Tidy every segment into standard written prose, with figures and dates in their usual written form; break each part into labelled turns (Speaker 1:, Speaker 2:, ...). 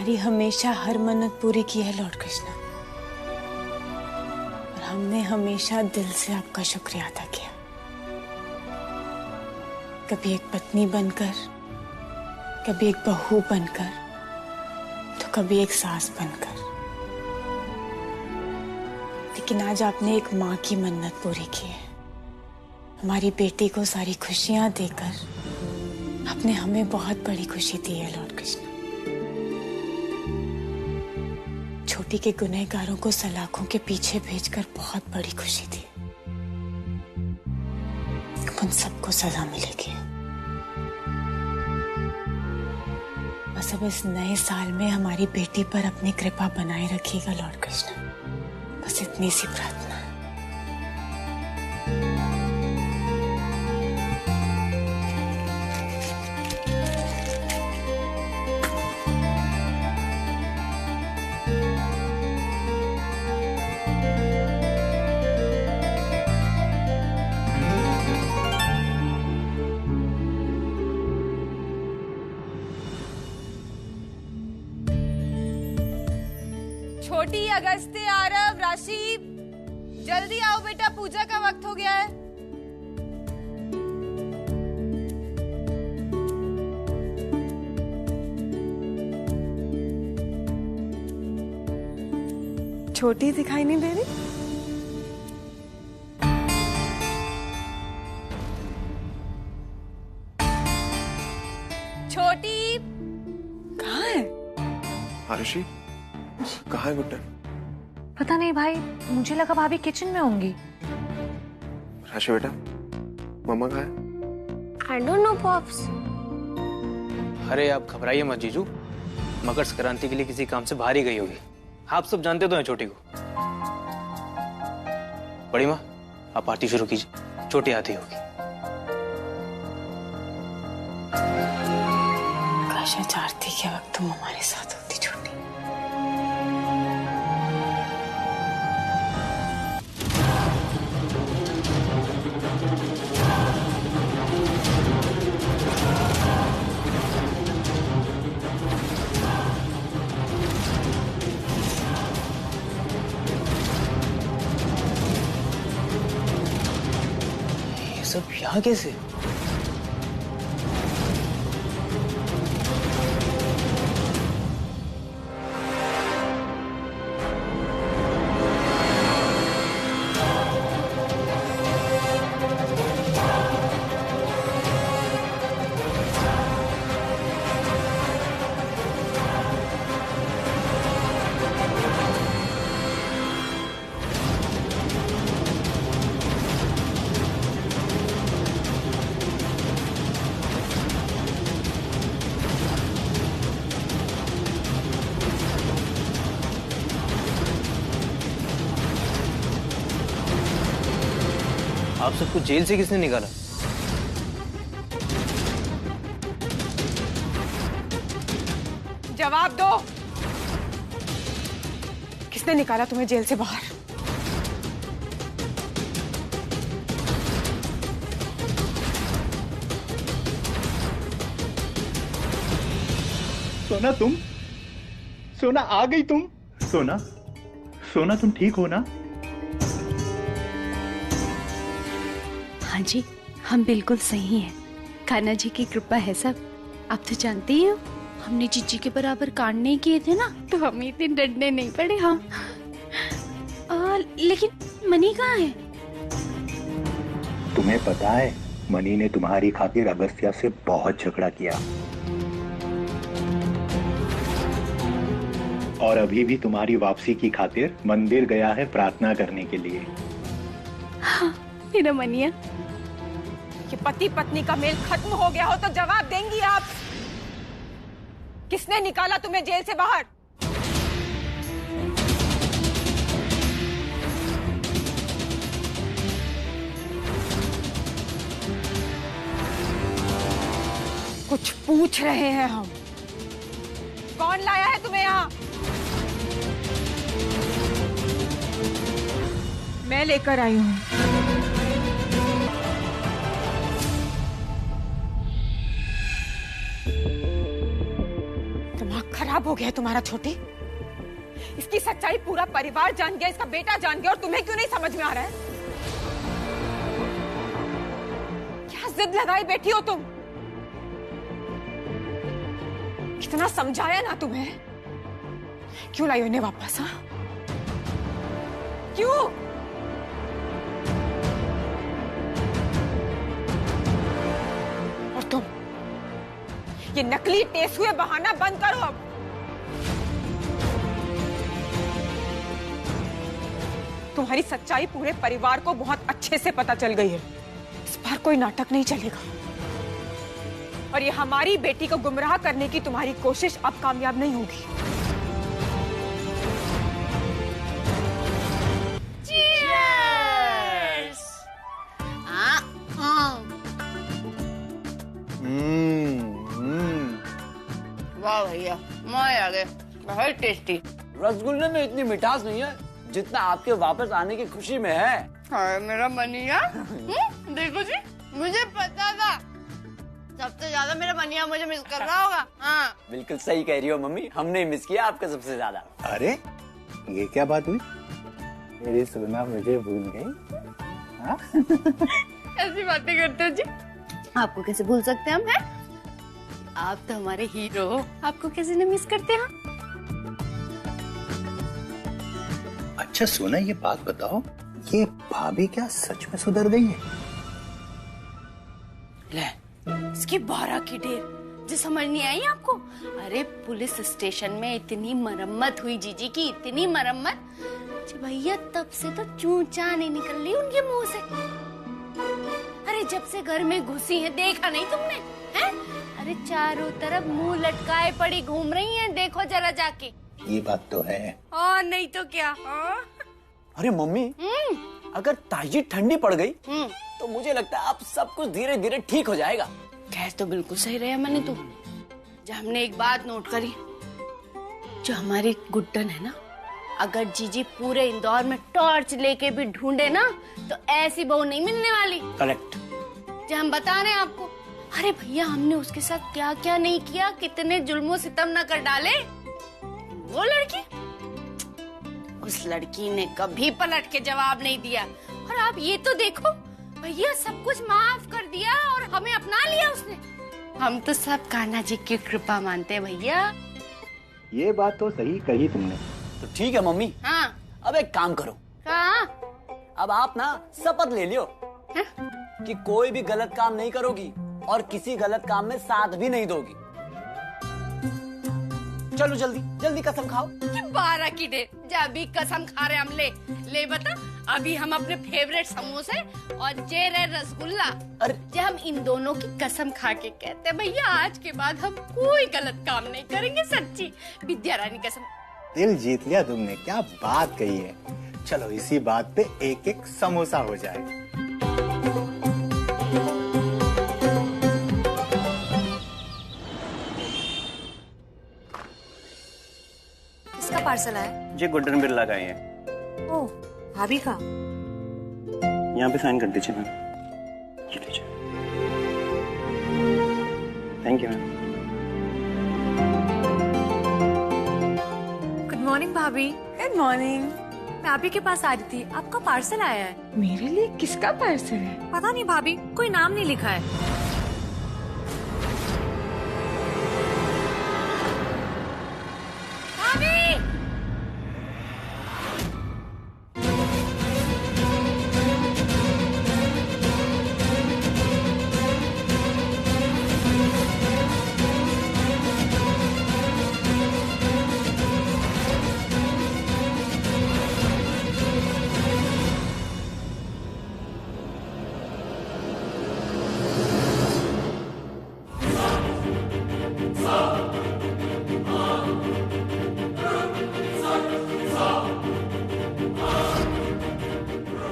Speaker 1: हमारी हमेशा हर मन्नत पूरी की है लॉर्ड कृष्णा, और हमने हमेशा दिल से आपका शुक्रिया अदा किया। कभी एक पत्नी बनकर, कभी एक बहू बनकर, तो कभी एक सास बनकर, लेकिन आज आपने एक माँ की मन्नत पूरी की है। हमारी बेटी को सारी खुशियां देकर आपने हमें बहुत बड़ी खुशी दी है लॉर्ड कृष्णा। छोटी के गुनहगारों को सलाखों के पीछे भेजकर बहुत बड़ी खुशी दी। उन सबको सजा मिलेगी। बस अब इस नए साल में हमारी बेटी पर अपनी कृपा बनाए रखिएगा लॉर्ड कृष्णा, बस इतनी सी प्रार्थना।
Speaker 2: छोटी, अगस्त्य, आरव, राशि, जल्दी आओ बेटा, पूजा का वक्त हो गया है।
Speaker 1: छोटी दिखाई नहीं दे रही?
Speaker 2: छोटी
Speaker 1: कहाँ है?
Speaker 3: आरुषि, कहाँ है गुड्डन?
Speaker 4: पता नहीं भाई, मुझे लगा भाभी किचन में होंगी।
Speaker 3: राशि बेटा, मम्मा कहाँ है?
Speaker 5: I don't know, Pops.
Speaker 6: अरे आप घबराइए मत जीजू, मकर संक्रांति के लिए किसी काम से बाहर ही गई होगी। आप सब जानते तो हैं छोटी को। बड़ी माँ, आप आरती शुरू कीजिए, छोटी आती होगी।
Speaker 1: काश आरती के वक्त तुम हमारे साथ होती छोटी।
Speaker 6: सब यहाँ कैसे? आप सबको जेल से किसने निकाला?
Speaker 2: जवाब दो, किसने निकाला तुम्हें जेल से बाहर?
Speaker 7: सोना तुम, सोना आ गई तुम। सोना, सोना तुम ठीक हो ना?
Speaker 8: हाँ जी, हम बिल्कुल सही हैं। कान्हा जी की कृपा है सब। आप तो जानते ही हो, हमने जीजी के बराबर कांड नहीं किए थे ना, तो हमें इतने डरने नहीं पड़े। हाँ, लेकिन मनी कहाँ है?
Speaker 7: तुम्हें पता है, मनी ने तुम्हारी खातिर अगस्त्या से बहुत झगड़ा किया, और अभी भी तुम्हारी वापसी की खातिर मंदिर गया है प्रार्थना करने के लिए।
Speaker 8: हाँ, मेरा मनिया।
Speaker 2: कि पति पत्नी का मेल खत्म हो गया हो तो जवाब देंगी आप? किसने निकाला तुम्हें जेल से बाहर? कुछ पूछ रहे हैं हम। कौन लाया है तुम्हें यहाँ? मैं लेकर आई हूँ। दिमाग खराब हो गया है तुम्हारा छोटी? इसकी सच्चाई पूरा परिवार जान गया, इसका बेटा जान गया, और तुम्हें क्यों नहीं समझ में आ रहा है? क्या जिद लगाई बैठी हो तुम? कितना समझाया ना तुम्हें? क्यों लाई उन्हें वापस? हाँ, क्यों? और तुम ये नकली टेस्ट हुए बहाना बंद करो अब। तुम्हारी सच्चाई पूरे परिवार को बहुत अच्छे से पता चल गई है। इस बार कोई नाटक नहीं चलेगा, और ये हमारी बेटी को गुमराह करने की तुम्हारी कोशिश अब कामयाब नहीं होगी।
Speaker 8: Cheers!
Speaker 5: वाह भैया, मजा आ गया, बहुत टेस्टी।
Speaker 9: रसगुल्ले में इतनी मिठास नहीं है जितना आपके वापस आने की खुशी में है।
Speaker 5: हाय मेरा मनिया। देखो जी, मुझे पता था सबसे ज्यादा मेरा मनिया मुझे मिस कर रहा होगा। हाँ
Speaker 9: बिल्कुल सही कह रही हो मम्मी, हमने मिस किया आपका सबसे ज्यादा।
Speaker 7: अरे ये क्या बात हुई? मेरी सोना मुझे भूल गई? हाँ?
Speaker 5: ऐसी बातें करते हो जी, आपको कैसे भूल सकते हम हैं? आप तो हमारे हीरो हो, आपको कैसे न मिस करते हैं?
Speaker 7: अच्छा सोना, ये बात बताओ, ये भाभी क्या सच में सुधर गई है?
Speaker 5: ले, इसकी 12 की ढेर, जो समझ नहीं आई आपको? अरे पुलिस स्टेशन में इतनी मरम्मत हुई जीजी की, इतनी मरम्मत, भैया तब से तो चूचा नहीं निकल रही उनके मुंह से। अरे जब से घर में घुसी है, देखा नहीं तुमने? हैं? अरे चारों तरफ मुंह लटकाए पड़ी घूम रही हैं, देखो जरा जाके।
Speaker 7: ये बात तो है।
Speaker 5: और नहीं तो क्या?
Speaker 9: अरे मम्मी, अगर ताजी ठंडी पड़ गई तो मुझे लगता है अब सब कुछ धीरे धीरे ठीक हो जाएगा।
Speaker 5: कह तो बिल्कुल सही रहा मैंने तो। जब हमने एक बात नोट करी, जो हमारी गुड्डन है ना, अगर जीजी पूरे इंदौर में टॉर्च लेके भी ढूंढे ना, तो ऐसी बहू नहीं मिलने वाली।
Speaker 9: करेक्ट।
Speaker 5: जो हम बता रहे हैं आपको। अरे भैया, हमने उसके साथ क्या क्या नहीं किया, कितने जुल्मों सितम न कर डाले। वो लड़की, उस लड़की ने कभी पलट के जवाब नहीं दिया। और आप ये तो देखो भैया, सब कुछ माफ कर दिया और हमें अपना लिया उसने। हम तो सब कान्हा जी की कृपा मानते हैं भैया।
Speaker 7: ये बात तो सही कही तुमने।
Speaker 9: तो ठीक है मम्मी।
Speaker 5: हाँ,
Speaker 9: अब एक काम करो।
Speaker 5: कहाँ?
Speaker 9: अब आप ना शपथ ले लियो कि कोई भी गलत काम नहीं करोगी और किसी गलत काम में साथ भी नहीं दोगी। चलो जल्दी जल्दी कसम खाओ।
Speaker 5: कि 12 की डेट, जब भी कसम खा रहे हम। ले बता, अभी हम अपने फेवरेट समोसे और जेरे रसगुल्ला,
Speaker 9: अरे
Speaker 5: जब हम इन दोनों की कसम खा के कहते हैं भैया आज के बाद हम कोई गलत काम नहीं करेंगे। सच्ची विद्या रानी कसम।
Speaker 7: दिल जीत लिया तुमने, क्या बात कही है। चलो इसी बात पे एक एक समोसा हो जाए।
Speaker 4: किसका पार्सल आया?
Speaker 10: जी गुड्डन बिरला का ही है।
Speaker 4: ओह, भाभी का।
Speaker 10: यहाँ पे साइन कर दीजिए मैम। जी लीजिए। Thank you ma'am.
Speaker 4: Good morning भाभी।
Speaker 1: Good morning.
Speaker 4: मैं आप ही के पास आ रही थी, आपका पार्सल आया है।
Speaker 1: मेरे लिए किसका पार्सल है?
Speaker 4: पता नहीं भाभी, कोई नाम नहीं लिखा है।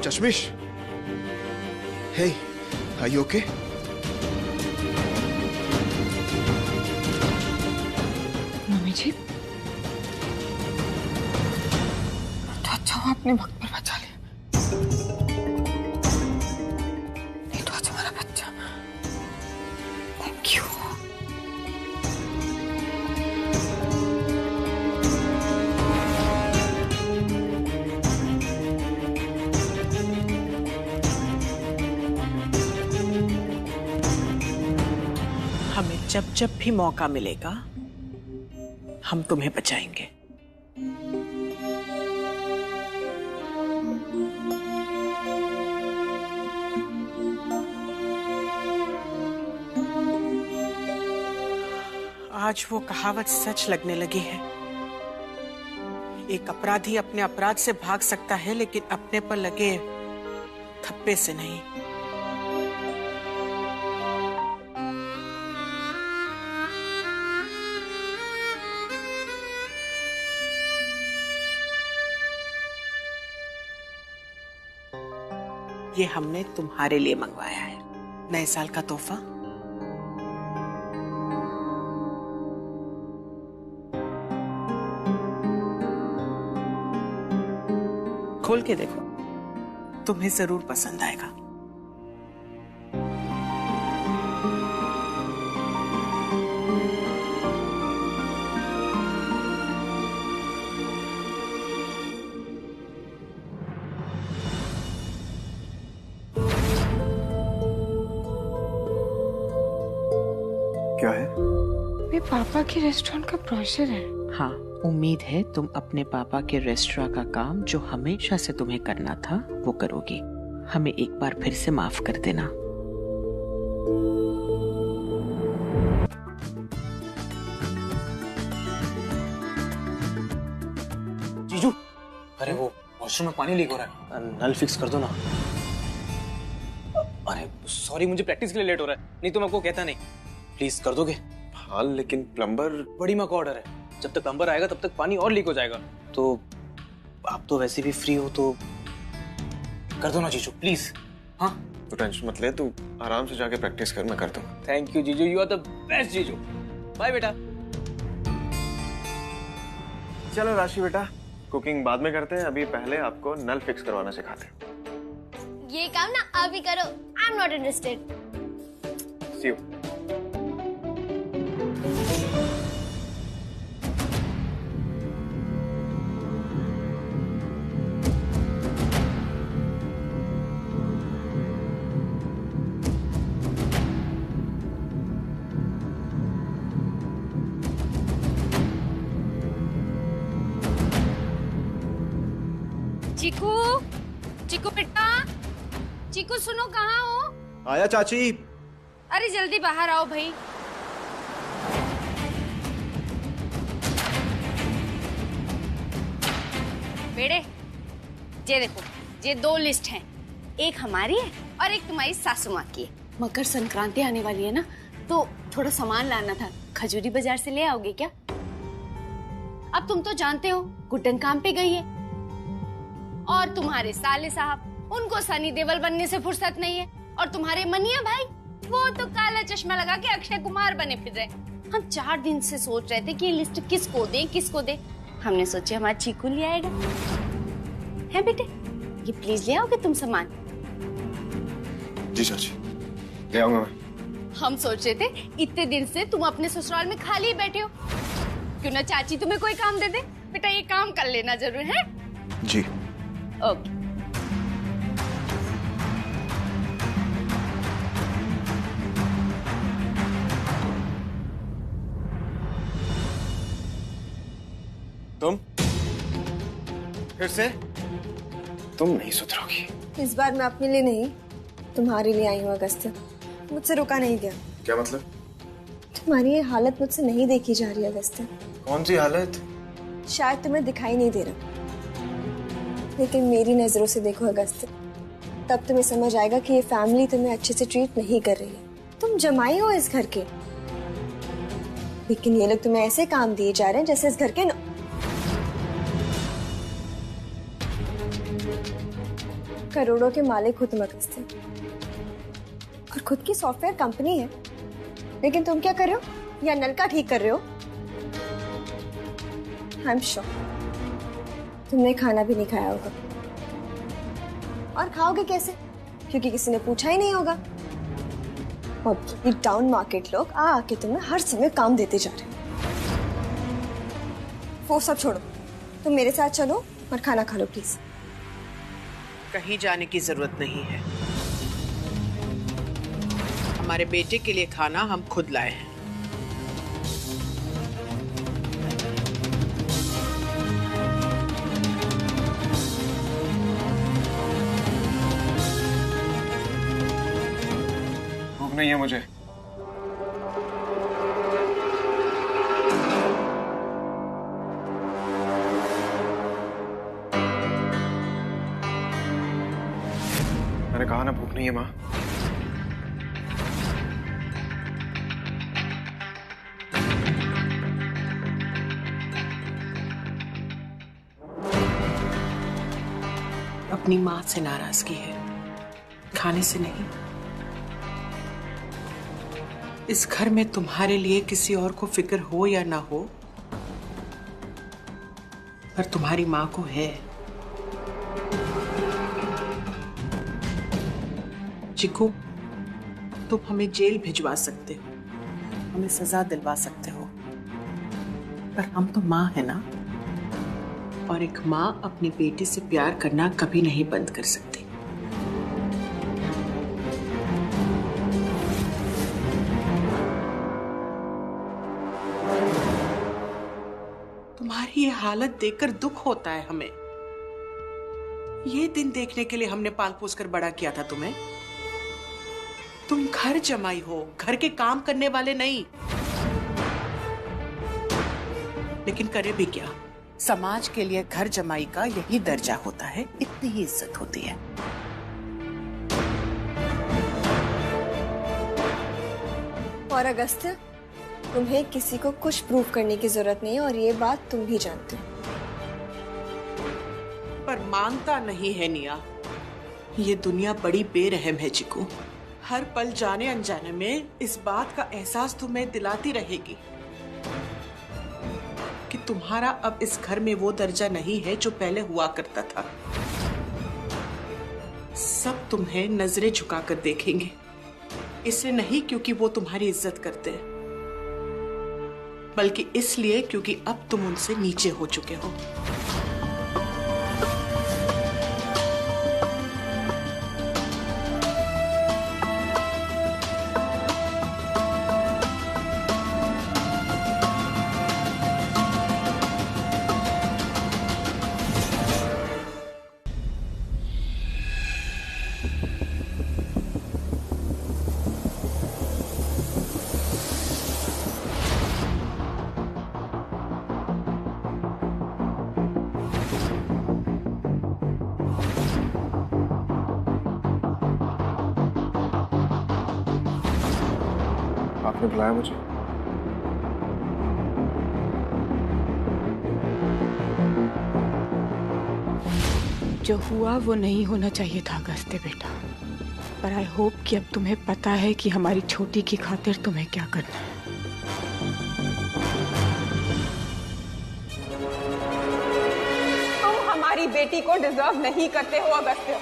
Speaker 3: Chashmish, hey, are you okay?
Speaker 1: Mummy ji, तो अच्छा हुआ आपने वक्त पर बचा लिया, नहीं तो आज हमारा बच्चा। Thank you.
Speaker 11: जब जब भी मौका मिलेगा हम तुम्हें बचाएंगे। आज वो कहावत सच लगने लगी है, एक अपराधी अपने अपराध से भाग सकता है लेकिन अपने पर लगे थप्पे से नहीं। ये हमने तुम्हारे लिए मंगवाया है, नए साल का तोहफा। खोल के देखो, तुम्हें जरूर पसंद आएगा।
Speaker 3: क्या है?
Speaker 1: मेरे पापा के रेस्टोरेंट का ब्रोशर है।
Speaker 11: हाँ, उम्मीद है तुम अपने पापा के रेस्टोरेंट का काम जो हमेशा से तुम्हें करना था वो करोगी। हमें एक बार फिर से माफ कर देना।
Speaker 6: जीजू, अरे वो वॉशरूम में पानी लीक हो रहा है, नल फिक्स कर दो ना। अरे सॉरी, मुझे प्रैक्टिस के लिए लेट हो रहा है, नहीं तो मैं आपको कहता नहीं। प्लीज कर दोगे?
Speaker 3: हाँ लेकिन प्लम्बर।
Speaker 6: बड़ी माँ का ऑर्डर है, जब तक प्लम्बर आएगा तब तक पानी और लीक हो जाएगा। तो आप तो वैसे भी फ्री हो तो कर दो ना जीजू, प्लीज। हाँ
Speaker 3: तो टेंशन मत ले, तू आराम से जाके प्रैक्टिस कर, मैं कर दूँ।
Speaker 6: थैंक यू जीजू, यू आर द बेस्ट जीजू। बाय बेटा।
Speaker 3: चलो राशि बेटा, कुकिंग बाद में करते हैं, अभी पहले आपको नल फिक्स करवाना सिखाते हैं।
Speaker 5: ये काम ना अभी करो, I am not interested.
Speaker 3: See you.
Speaker 5: Chiku, Chiku बेटा, चीकू सुनो, कहाँ हो?
Speaker 3: आया चाची।
Speaker 5: अरे जल्दी बाहर आओ भाई। बेटे, ये देखो, ये 2 लिस्ट हैं, एक हमारी है और एक तुम्हारी सासू माँ की है। मकर संक्रांति आने वाली है ना, तो थोड़ा सामान लाना था, खजूरी बाजार से ले आओगे क्या? अब तुम तो जानते हो गुड्डन काम पे गई है, और तुम्हारे साले साहब, उनको सनी देओल बनने से फुर्सत नहीं है, और तुम्हारे मनिया भाई, वो तो काला चश्मा लगा के अक्षय कुमार बने फिर रहे। हम 4 दिन से सोच रहे थे कि ये लिस्ट किसको दे। हमने सोचा हमारा चीकू ले आएगा। है बेटे, ये प्लीज ले आओगे तुम सामान?
Speaker 3: जी चाची, ले आऊंगा मैं।
Speaker 5: हम सोच रहे थे इतने दिन से तुम अपने ससुराल में खाली बैठे हो, क्यों ना चाची तुम्हें कोई काम दे दे। बेटा ये काम कर लेना जरूर है।
Speaker 3: जी
Speaker 5: ओके।
Speaker 3: तुम फिर से? तुम नहीं सुधरोगी।
Speaker 12: इस बार मैं अपने लिए नहीं, तुम्हारे लिए आई हूँ अगस्त्य। मुझसे रुका नहीं गया।
Speaker 3: क्या मतलब?
Speaker 12: तुम्हारी ये हालत मुझसे नहीं देखी जा रही अगस्त्य।
Speaker 3: कौन सी हालत?
Speaker 12: शायद तुम्हें दिखाई नहीं दे रहा, लेकिन मेरी नजरों से देखो अगस्त्य, तब तुम्हें समझ आएगा कि ये फैमिली तुम्हें अच्छे से ट्रीट नहीं कर रही है। तुम जमाई हो इस घर के, लेकिन ये लोग तुम्हें ऐसे काम दिए जा रहे हैं जैसे इस घर के करोड़ों के मालिक हो तुम अगस्त्य, और खुद की सॉफ्टवेयर कंपनी है, लेकिन तुम क्या कर रहे हो? या नलका ठीक कर रहे हो? आई एम श्योर तुमने खाना भी नहीं खाया होगा, और खाओगे कैसे? क्योंकि किसी ने पूछा ही नहीं होगा। और ये डाउन मार्केट लोग आके तुम्हें हर समय काम देते जा रहे हैं। वो सब छोड़ो, तुम मेरे साथ चलो और खाना खा लो प्लीज।
Speaker 11: कहीं जाने की जरूरत नहीं है, हमारे बेटे के लिए खाना हम खुद लाए हैं।
Speaker 3: नहीं है मुझे। मैंने कहा ना भूख नहीं है माँ।
Speaker 11: अपनी माँ से नाराजगी है, खाने से नहीं। इस घर में तुम्हारे लिए किसी और को फिक्र हो या ना हो, पर तुम्हारी माँ को है। चिकू, तुम हमें जेल भिजवा सकते हो, हमें सजा दिलवा सकते हो, पर हम तो माँ है ना, और एक माँ अपनी बेटी से प्यार करना कभी नहीं बंद कर सकती। तुम्हारी ये हालत देखकर दुख होता है हमें। ये दिन देखने के लिए हमने पाल पोस कर बड़ा किया था तुम्हें। तुम घर जमाई हो, घर के काम करने वाले नहीं। लेकिन करे भी क्या, समाज के लिए घर जमाई का यही दर्जा होता है, इतनी ही इज्जत होती है।
Speaker 12: और अगस्त्य, तुम्हें किसी को कुछ प्रूव करने की जरूरत नहीं है, और ये बात तुम भी जानते हो।
Speaker 11: पर मानता नहीं है निया। ये दुनिया बड़ी बेरहम है चिकू। हर पल जाने अनजाने में इस बात का एहसास तुम्हें दिलाती रहेगी कि तुम्हारा अब इस घर में वो दर्जा नहीं है जो पहले हुआ करता था। सब तुम्हें नजरें झुकाकर देखेंगे, इसलिए नहीं क्योंकि वो तुम्हारी इज्जत करते हैं, बल्कि इसलिए क्योंकि अब तुम उनसे नीचे हो चुके हो।
Speaker 3: आपने बुलाया मुझे?
Speaker 1: जो हुआ वो नहीं होना चाहिए था अगस्त्य बेटा, पर आई होप कि अब तुम्हें पता है कि हमारी छोटी की खातिर तुम्हें क्या करना है।
Speaker 2: तुम हमारी बेटी को डिजर्व नहीं करते हो अगस्त्य।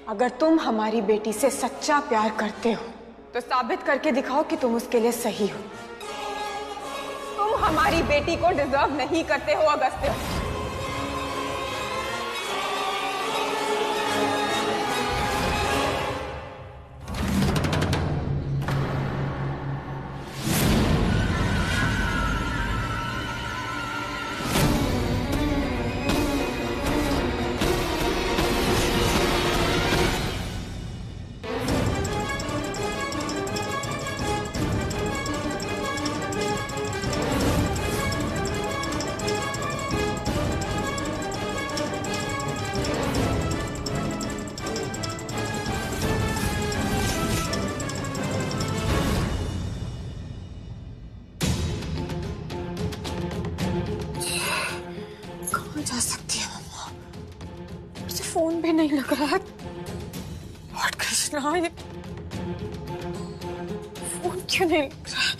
Speaker 2: अगर तुम हमारी बेटी से सच्चा प्यार करते हो तो साबित करके दिखाओ कि तुम उसके लिए सही हो। तुम हमारी बेटी को डिजर्व नहीं करते हो अगस्त्य।
Speaker 1: जा सकती है मम्मा, मुझे फोन भी नहीं लग रहा है। और कृष्णा, ये फोन क्यों नहीं लग रहा है?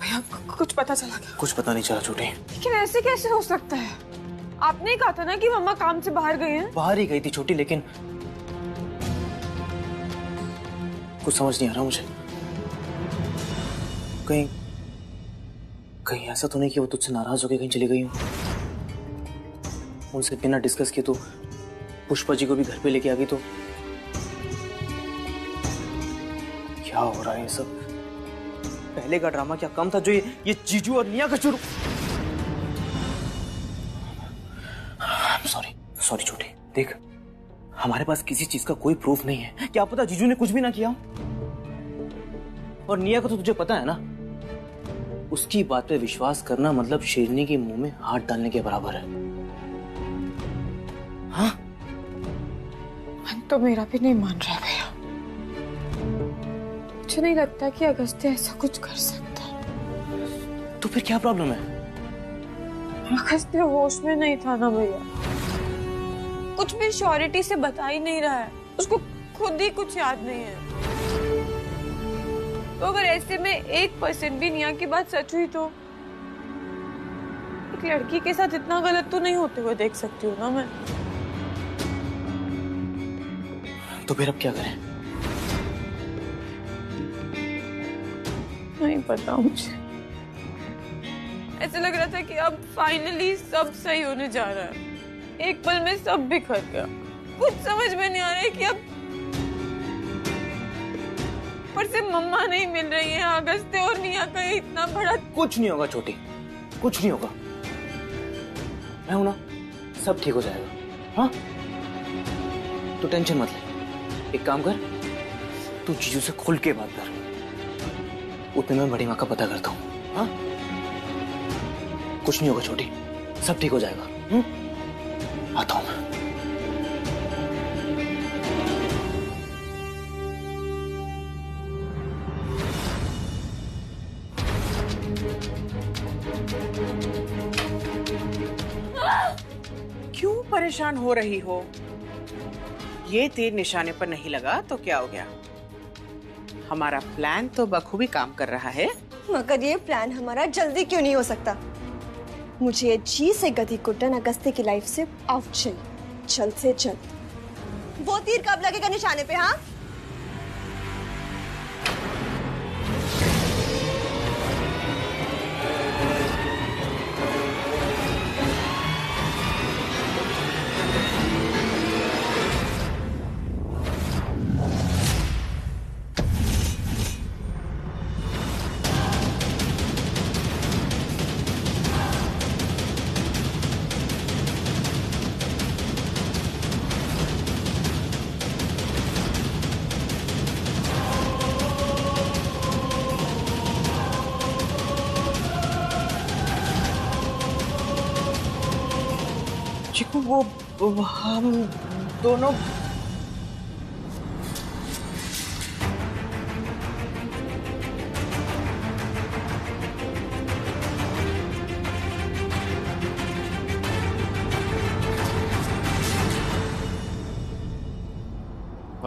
Speaker 1: भैया कुछ पता चला क्या?
Speaker 6: कुछ पता नहीं चला छोटे।
Speaker 2: लेकिन ऐसे कैसे हो सकता है? आपने कहा था ना कि मम्मा काम से बाहर गई हैं।
Speaker 6: बाहर ही गई थी छोटी, लेकिन कुछ समझ नहीं आ रहा मुझे। कहीं कहीं ऐसा तो नहीं कि वो तुझसे नाराज होकर कहीं चली गई हूँ? उनसे बिना डिस्कस किए तो पुष्पा जी को भी घर पे लेके आ गई, तो क्या हो रहा है ये सब? पहले का ड्रामा क्या कम था जो ये जीजू और निया का शुरू। सॉरी छोटे, देख हमारे पास किसी चीज का कोई प्रूफ नहीं है। क्या पता जीजू ने कुछ भी ना किया। और निया को तो तुझे पता है ना, उसकी बात पे विश्वास करना मतलब शेरनी के मुंह में हाथ डालने के बराबर है। हाँ,
Speaker 2: मन तो मेरा भी नहीं मान रहा भैया। मुझे नहीं लगता कि अगस्त्य ऐसा कुछ कर सकता है।
Speaker 6: तो फिर क्या प्रॉब्लम है?
Speaker 2: अगस्त्य होश में नहीं था ना भैया, कुछ भी श्योरिटी से बता ही नहीं रहा है, उसको खुद ही कुछ याद नहीं है। तो अगर ऐसे में 1% भी निया की बात सच हुई तो एक लड़की के साथ इतना गलत तो नहीं होते हुए देख सकती हूँ ना मैं।
Speaker 6: तो फिर अब क्या करें?
Speaker 2: नहीं पता मुझे, ऐसे लग रहा था कि अब फाइनली सब सही होने जा रहा है। एक पल में सब बिखर गया, कुछ समझ में नहीं आ रहा है कि अब पर से मम्मा नहीं मिल रही है, अगस्त्य और निया का इतना बड़ा।
Speaker 6: कुछ नहीं होगा छोटी, कुछ नहीं होगा। मैं हूं ना, सब ठीक हो जाएगा। हाँ, तू टेंशन मत ले। एक काम कर, तू जीजू से खुल के बात कर, उतने में बड़ी माँ का पता करता हूँ। हाँ, कुछ नहीं होगा छोटी, सब ठीक हो जाएगा। आता हूं मैं।
Speaker 11: क्यों परेशान हो रही हो? ये तीर निशाने पर नहीं लगा तो क्या हो गया? हमारा प्लान तो बखूबी काम कर रहा है।
Speaker 12: मगर ये प्लान हमारा जल्दी क्यों नहीं हो सकता? मुझे जी से गधी कुटन अगस्त्य की लाइफ से आउट चाहिए, जल्द से जल्द। वो तीर कब लगेगा निशाने पे? हाँ,
Speaker 11: चिकू वो हम दोनों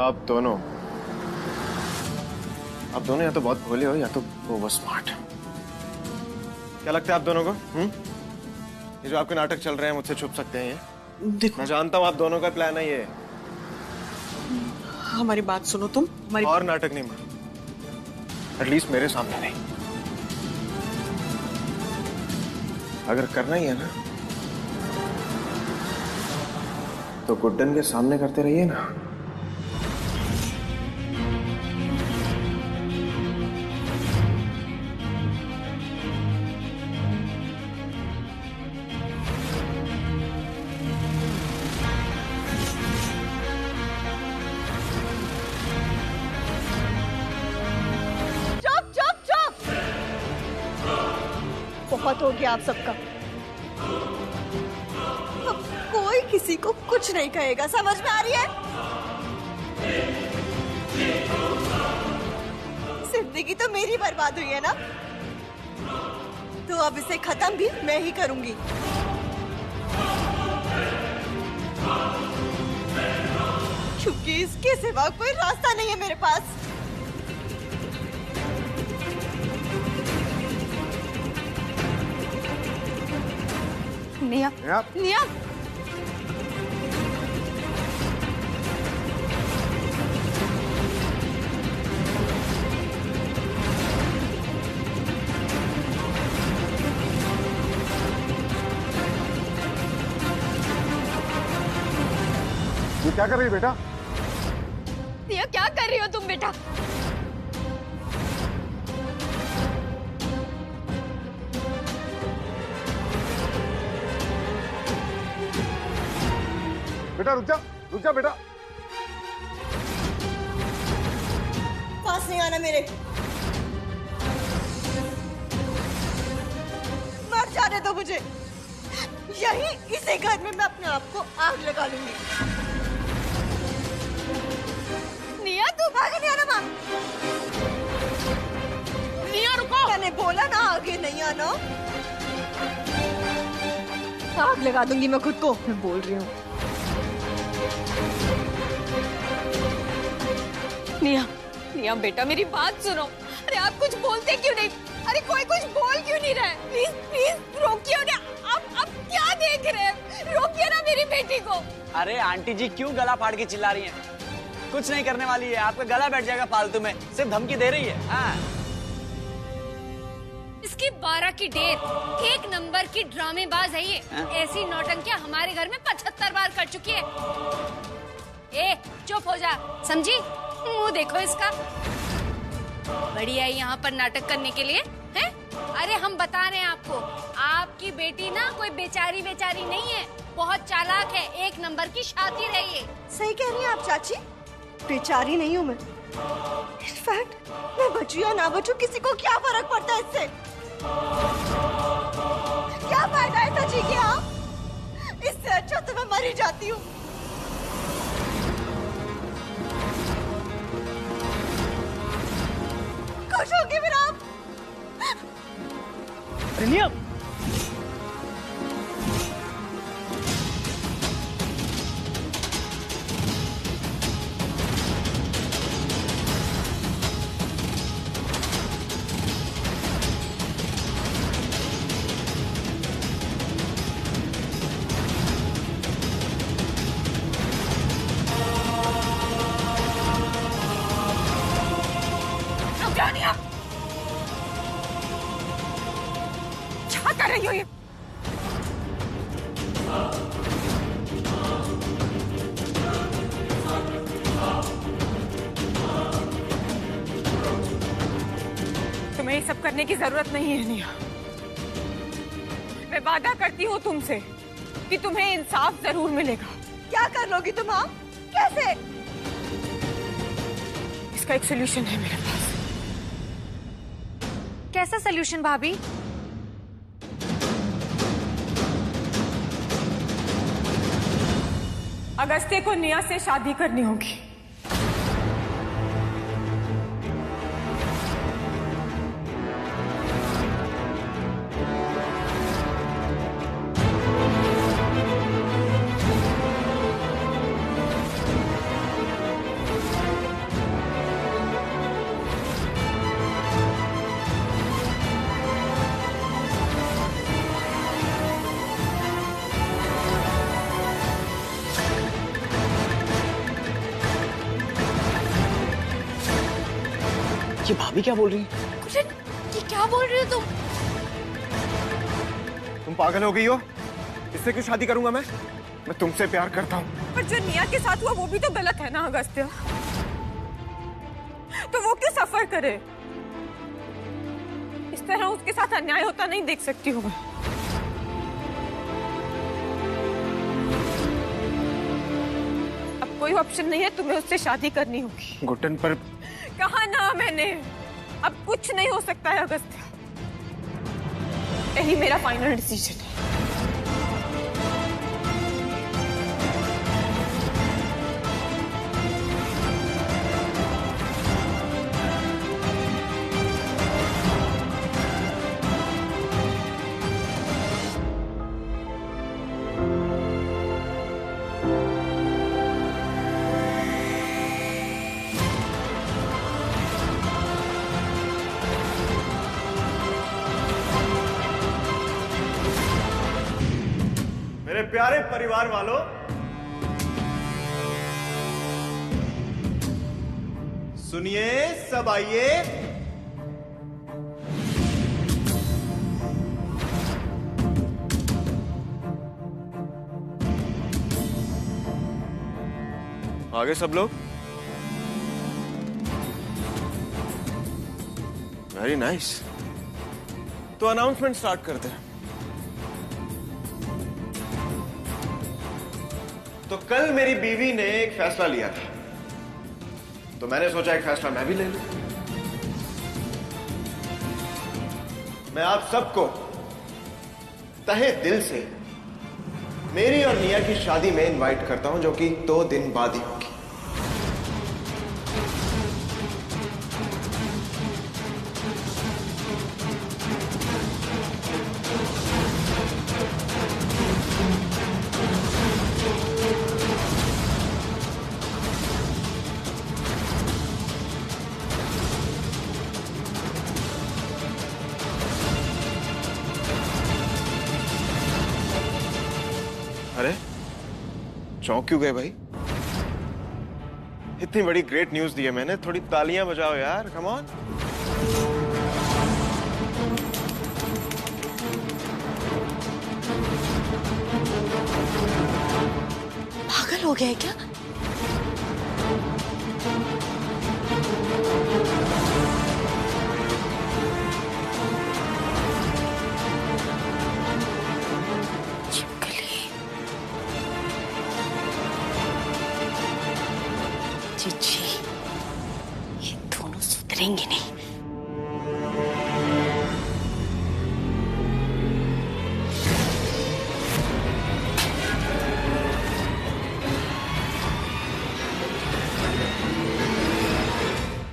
Speaker 3: आप दोनों या तो बहुत भोले हो या तो वो स्मार्ट। क्या लगता है आप दोनों को? ये जो आपके नाटक चल रहे हैं मुझसे छुप सकते हैं ये?
Speaker 11: देखो, मैं
Speaker 3: जानता हूँ आप दोनों का प्लान है ये।
Speaker 11: हमारी बात सुनो तुम।
Speaker 3: और नाटक नहीं मार, एटलीस्ट मेरे सामने नहीं। अगर करना ही है ना तो गुड्डन के सामने करते रहिए ना।
Speaker 12: बहुत हो गया आप सबका। अब कोई किसी को कुछ नहीं कहेगा, समझ में आ रही है? जिंदगी तो मेरी बर्बाद हुई है ना, तो अब इसे खत्म भी मैं ही करूंगी। क्योंकि इसके सिवा कोई रास्ता नहीं है मेरे पास।
Speaker 2: निया, निया।
Speaker 3: ये क्या कर रही है बेटा?
Speaker 2: निया, क्या कर रही हो तुम बेटा?
Speaker 3: बेटा रुक जा बेटा,
Speaker 12: पास नहीं आना मेरे। मर जाने दो मुझे, यही इसी घर में मैं अपने आप को आग लगा लूंगी।
Speaker 5: निया तू
Speaker 12: आगे नहीं आना माँ।
Speaker 5: निया रुको।
Speaker 12: मैंने बोला ना आगे नहीं आना। आग लगा दूंगी मैं खुद को। मैं बोल रही हूँ।
Speaker 2: निया, निया बेटा मेरी बात सुनो। अरे आप कुछ बोलते क्यों नहीं? अरे कोई कुछ बोल क्यों नहीं रहा है? प्लीज प्लीज रोकिए ना। आप क्या देख रहे हैं? रोकिए ना मेरी बेटी को।
Speaker 9: अरे आंटी जी क्यों गला फाड़ के चिल्ला रही हैं? कुछ नहीं करने वाली है, आपका गला बैठ जाएगा फालतू में, सिर्फ धमकी दे रही है। हाँ।
Speaker 5: इसकी 12 की डेट, एक नंबर की ड्रामेबाज है ये। ऐसी नौटंकियां हमारे घर में 75 बार कर चुकी है। ए चुप हो जा, समझी? मुंह देखो इसका। बढ़िया है यहाँ पर नाटक करने के लिए है? अरे हम बता रहे हैं आपको, आपकी बेटी ना कोई बेचारी नहीं है, बहुत चालाक है, एक नंबर की शातिर है ये।
Speaker 12: सही कह रही हैं आप चाची, बेचारी नहीं हूँ मैं। इनफैक्ट मैं बचूं या ना बचूं किसी को क्या फर्क पड़ता है इससे? क्या फायदा है सची के आप? इससे अच्छा तो मैं मर ही जाती हूँ। खुश होंगे फिर आप?
Speaker 9: निया
Speaker 2: क्या कर रही हो ये? तुम्हें ये सब करने की जरूरत नहीं है निया। मैं वादा करती हूँ तुमसे कि तुम्हें इंसाफ जरूर मिलेगा।
Speaker 12: क्या कर लोगी तुम? हाँ कैसे?
Speaker 2: इसका एक सोल्यूशन है मेरे पास।
Speaker 4: कैसा सोल्यूशन भाभी?
Speaker 2: अगस्त्य को निया से शादी करनी होगी।
Speaker 6: ये भाभी क्या बोल रही है?
Speaker 5: ये क्या बोल रहे हो तुम?
Speaker 3: तुम पागल हो गई हो? इससे क्यों शादी करूंगा मैं तुमसे प्यार करता हूँ।
Speaker 2: पर जो निया के साथ हुआ वो भी तो गलत है ना अगस्त्य? तो वो क्यों सफर करे? इस तरह उसके साथ अन्याय होता नहीं देख सकती हूँ मैं। अब कोई ऑप्शन नहीं है, तुम्हें उससे शादी करनी होगी।
Speaker 3: घुटन पर
Speaker 2: कहा ना मैंने, अब कुछ नहीं हो सकता है अगस्त्य। यही मेरा फाइनल डिसीजन है।
Speaker 3: मेरे प्यारे परिवार वालों, सुनिए, सब आइए। आगे सब लोग। Very nice. तो अनाउंसमेंट स्टार्ट करते हैं। तो कल मेरी बीवी ने एक फैसला लिया था, तो मैंने सोचा एक फैसला मैं भी ले लूं। मैं आप सबको तहे दिल से मेरी और निया की शादी में इनवाइट करता हूं, जो कि 2 दिन बाद ही होगी। अरे चौंक क्यों गए भाई? इतनी बड़ी ग्रेट न्यूज दी है मैंने, थोड़ी तालियां बजाओ यार, कम ऑन।
Speaker 1: पागल हो गया है क्या?
Speaker 5: जीजी, ये दोनों सुधरेंगे नहीं।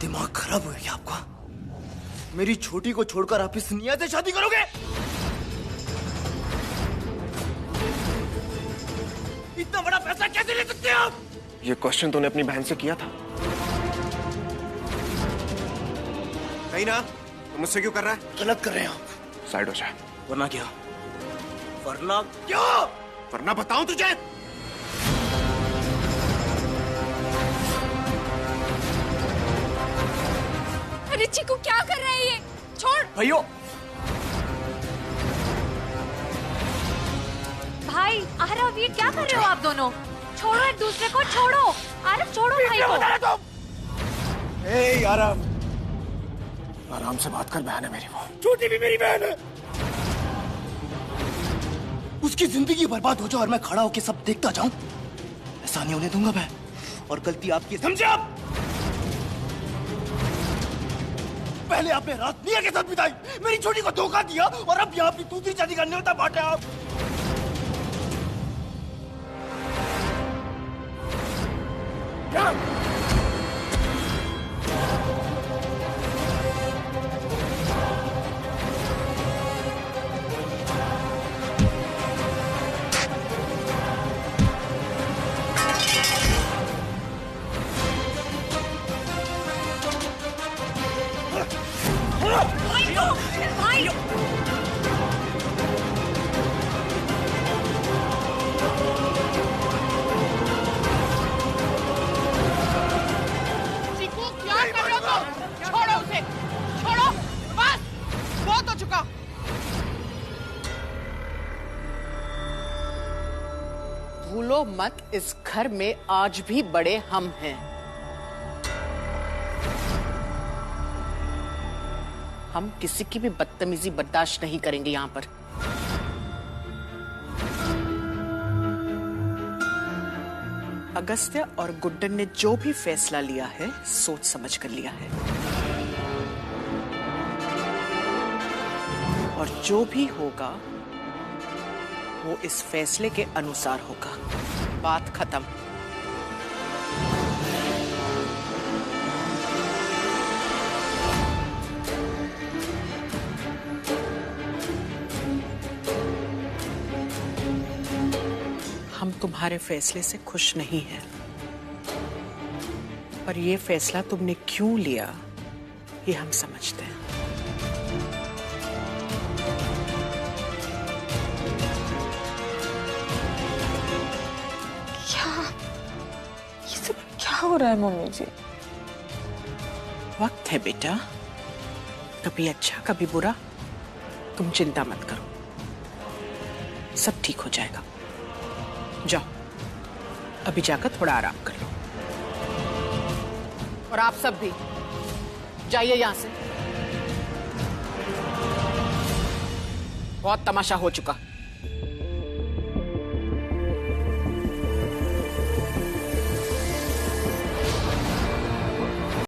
Speaker 13: दिमाग खराब हो गया आपका? मेरी छोटी को छोड़कर आप इस निया से शादी करोगे? इतना बड़ा पैसा कैसे ले सकते हैं आप?
Speaker 3: ये क्वेश्चन तूने अपनी बहन से किया था? नहीं ना, तो मुझसे क्यों कर रहा है?
Speaker 13: गलत कर रहे हैं आप।
Speaker 3: साइड हो जा।
Speaker 13: वरना क्या? वरना क्या?
Speaker 3: वरना बताऊं तुझे?
Speaker 5: अरे चिकू, क्या कर रहे हैं ये? छोड़
Speaker 13: भाइयों।
Speaker 4: भाई आरव, ये क्या कर रहे हो आप दोनों? छोड़ो एक दूसरे को, छोड़ो। आरव छोड़ो भाई को।
Speaker 3: ए आरव, आराम से बात कर, बहन है मेरी वो।
Speaker 13: छोटी भी मेरी बहन है। उसकी जिंदगी बर्बाद हो जाए और मैं खड़ा होकर सब देखता जाऊं, ऐसा नहीं होने दूंगा मैं। और गलती आपकी, समझे आप? पहले आपने रात निया के साथ बिताई, मेरी छोटी को धोखा दिया, और अब यहाँ अपनी दूसरी शादी करने होता बांटे आप।
Speaker 11: भूलो मत, इस घर में आज भी बड़े हम हैं। हम किसी की भी बदतमीजी बर्दाश्त नहीं करेंगे यहाँ पर। अगस्त्य और गुड्डन ने जो भी फैसला लिया है, सोच समझ कर लिया है, और जो भी होगा वो इस फैसले के अनुसार होगा। बात खत्म। हम तुम्हारे फैसले से खुश नहीं हैं, पर ये फैसला तुमने क्यों लिया ये हम समझते हैं।
Speaker 1: क्या हो रहा है मम्मी जी?
Speaker 11: वक्त है बेटा, कभी अच्छा कभी बुरा। तुम चिंता मत करो, सब ठीक हो जाएगा। जाओ, अभी जाकर थोड़ा आराम कर लो। और आप सब भी जाइए यहां से, बहुत तमाशा हो चुका।